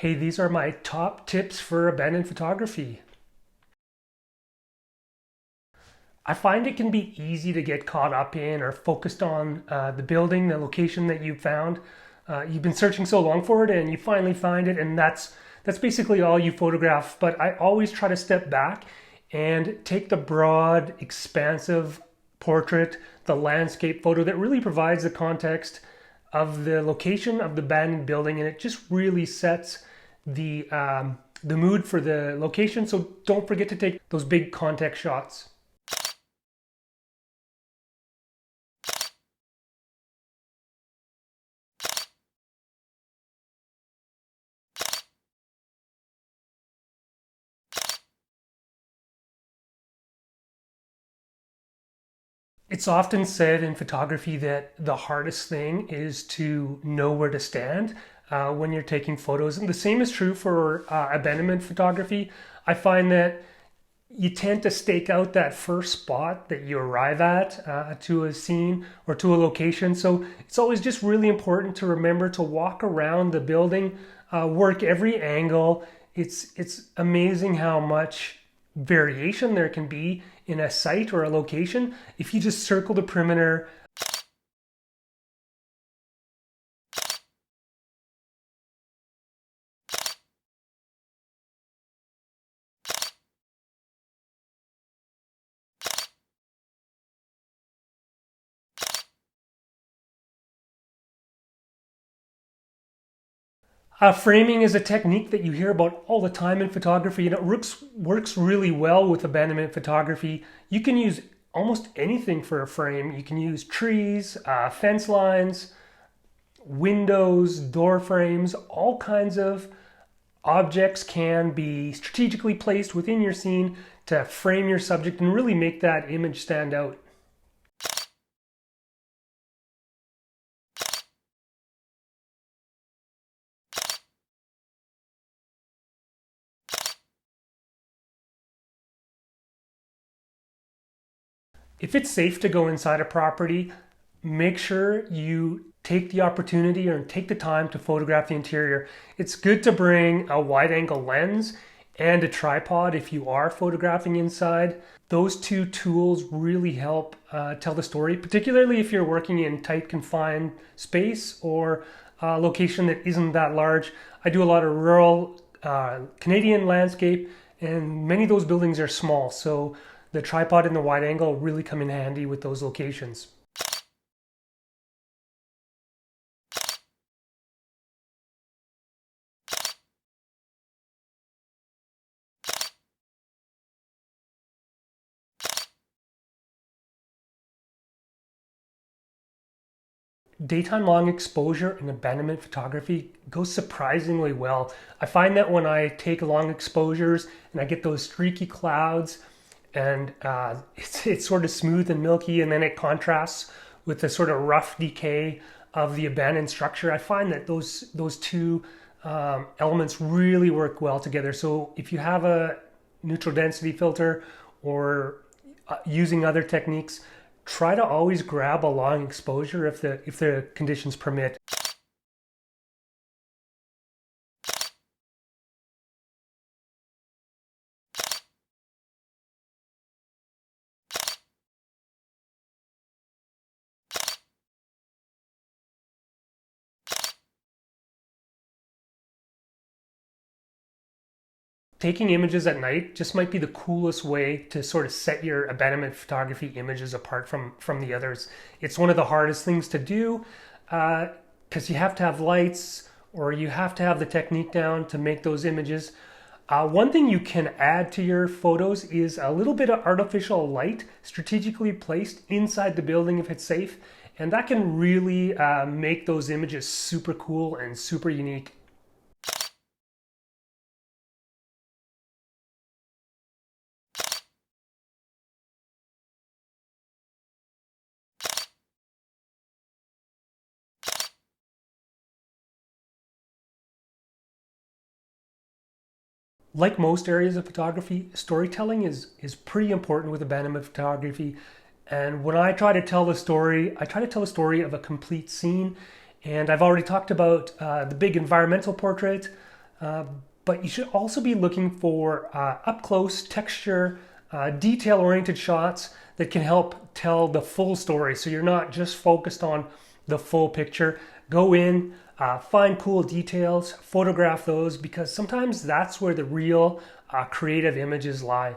Hey, these are my top tips for abandoned photography. I find it can be easy to get caught up in or focused on the building, the location that you found. You've been searching so long for it and you finally find it, and that's basically all you photograph. But I always try to step back and take the broad, expansive portrait, the landscape photo that really provides the context of the location of the abandoned building, and it just really sets the mood for the location. So don't forget to take those big context shots. It's often said in photography that the hardest thing is to know where to stand when you're taking photos. And the same is true for abandonment photography. I find that you tend to stake out that first spot that you arrive at to a scene or to a location. So it's always just really important to remember to walk around the building, work every angle. It's amazing how much variation there can be in a site or a location if you just circle the perimeter. Framing is a technique that you hear about all the time in photography, and it works really well with abandonment photography. You can use almost anything for a frame. You can use trees, fence lines, windows, door frames, all kinds of objects can be strategically placed within your scene to frame your subject and really make that image stand out. If it's safe to go inside a property, make sure you take the opportunity or take the time to photograph the interior. It's good to bring a wide angle lens and a tripod if you are photographing inside. Those two tools really help tell the story, particularly if you're working in tight confined space or a location that isn't that large. I do a lot of rural Canadian landscape, and many of those buildings are small, so the tripod and the wide angle really come in handy with those locations. Daytime long exposure in abandonment photography goes surprisingly well. I find that when I take long exposures and I get those streaky clouds and it's sort of smooth and milky, and then it contrasts with the sort of rough decay of the abandoned structure, I find that those two elements really work well together. So if you have a neutral density filter or using other techniques, try to always grab a long exposure if the conditions permit. Taking images at night just might be the coolest way to sort of set your abandonment photography images apart from the others. It's one of the hardest things to do because you have to have lights or you have to have the technique down to make those images. One thing you can add to your photos is a little bit of artificial light strategically placed inside the building if it's safe, and that can really make those images super cool and super unique. Like most areas of photography, storytelling is pretty important with abandonment photography. And when I try to tell the story, I try to tell a story of a complete scene. And I've already talked about the big environmental portrait, But you should also be looking for up close texture, detail oriented shots that can help tell the full story. So you're not just focused on the full picture. Go in, find cool details, photograph those, because sometimes that's where the real creative images lie.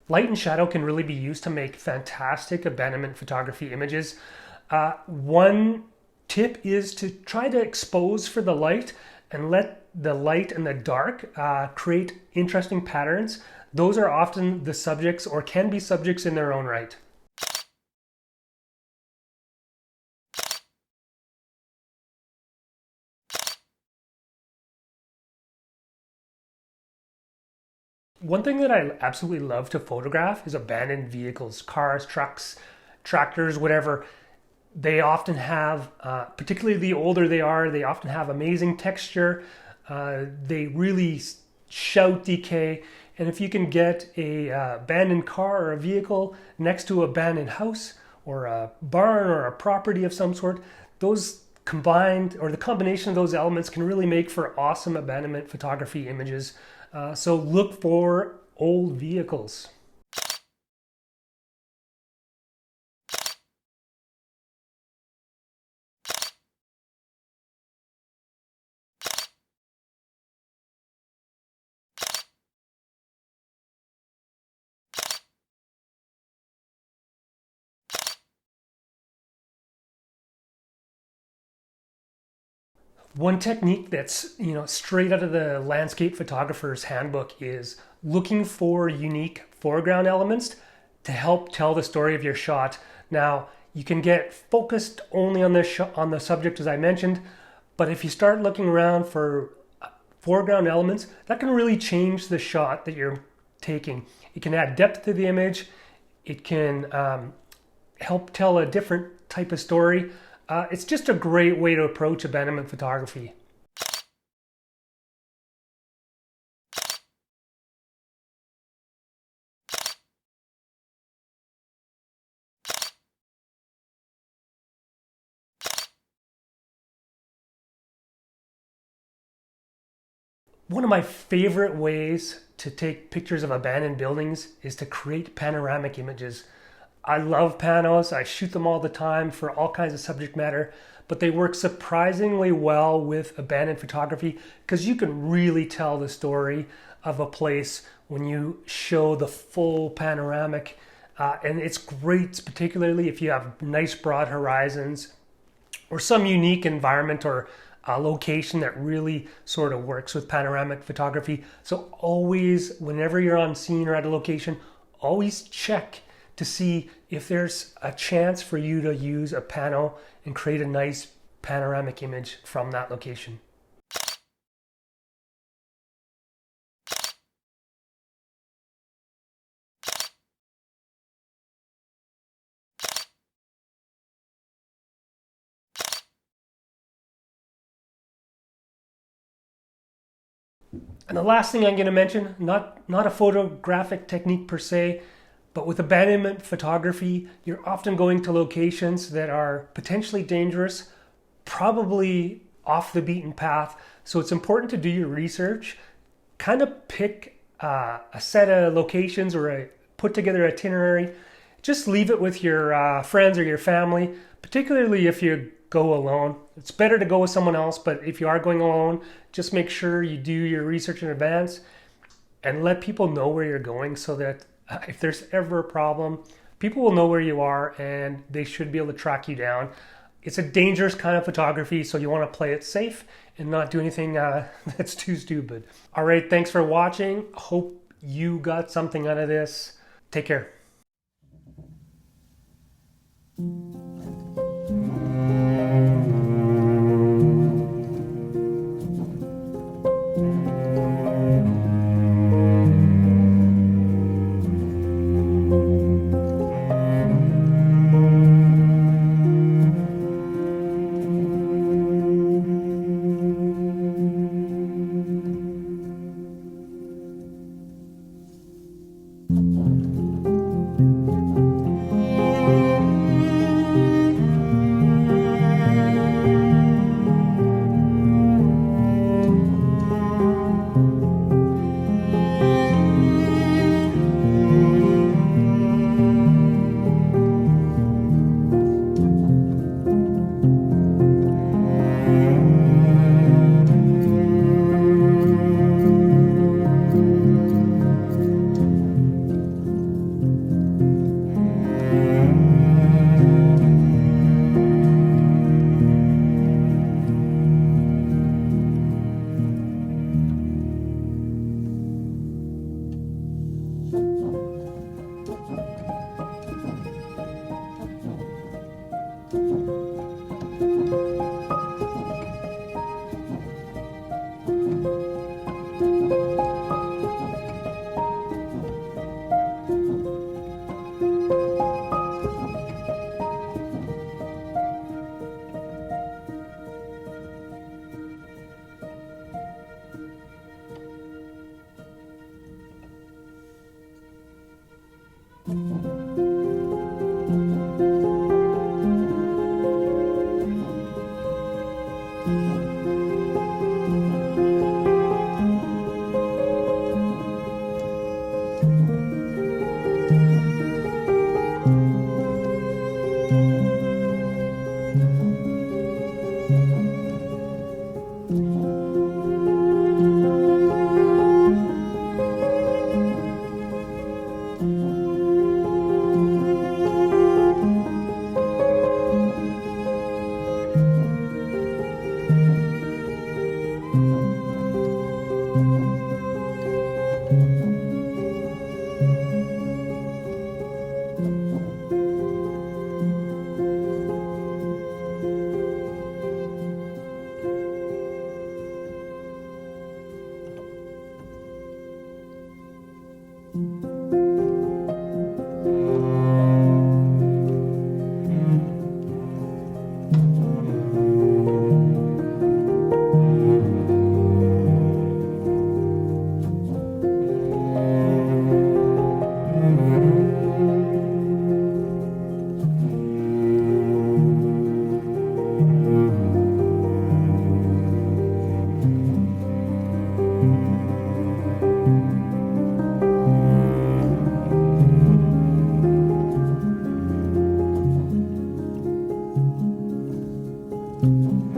Light and shadow can really be used to make fantastic abandonment photography images. One tip is to try to expose for the light and let the light and the dark create interesting patterns. Those are often the subjects or can be subjects in their own right. One thing that I absolutely love to photograph is abandoned vehicles, cars, trucks, tractors, whatever. They often have, particularly the older they are, they often have amazing texture. They really shout decay. And if you can get a abandoned car or a vehicle next to an abandoned house or a barn or a property of some sort, those combined, or the combination of those elements, can really make for awesome abandonment photography images. So look for old vehicles. One technique that's straight out of the landscape photographer's handbook is looking for unique foreground elements to help tell the story of your shot. Now, you can get focused only on on the subject as I mentioned, but if you start looking around for foreground elements, that can really change the shot that you're taking. It can add depth to the image. It can help tell a different type of story. It's just a great way to approach abandonment photography. One of my favorite ways to take pictures of abandoned buildings is to create panoramic images. I love panos, I shoot them all the time for all kinds of subject matter, but they work surprisingly well with abandoned photography because you can really tell the story of a place when you show the full panoramic. And it's great, particularly if you have nice broad horizons or some unique environment or a location that really sort of works with panoramic photography. So always, whenever you're on scene or at a location, always check to see if there's a chance for you to use a pano and create a nice panoramic image from that location. And the last thing I'm going to mention, not a photographic technique per se, but with abandonment photography, you're often going to locations that are potentially dangerous, probably off the beaten path. So it's important to do your research, kind of pick a set of locations or put together an itinerary. Just leave it with your friends or your family, particularly if you go alone. It's better to go with someone else, but if you are going alone, just make sure you do your research in advance and let people know where you're going so that if there's ever a problem, people will know where you are and they should be able to track you down. It's a dangerous kind of photography, so you want to play it safe and not do anything that's too stupid. All right, thanks for watching. Hope you got something out of this. Take care. you.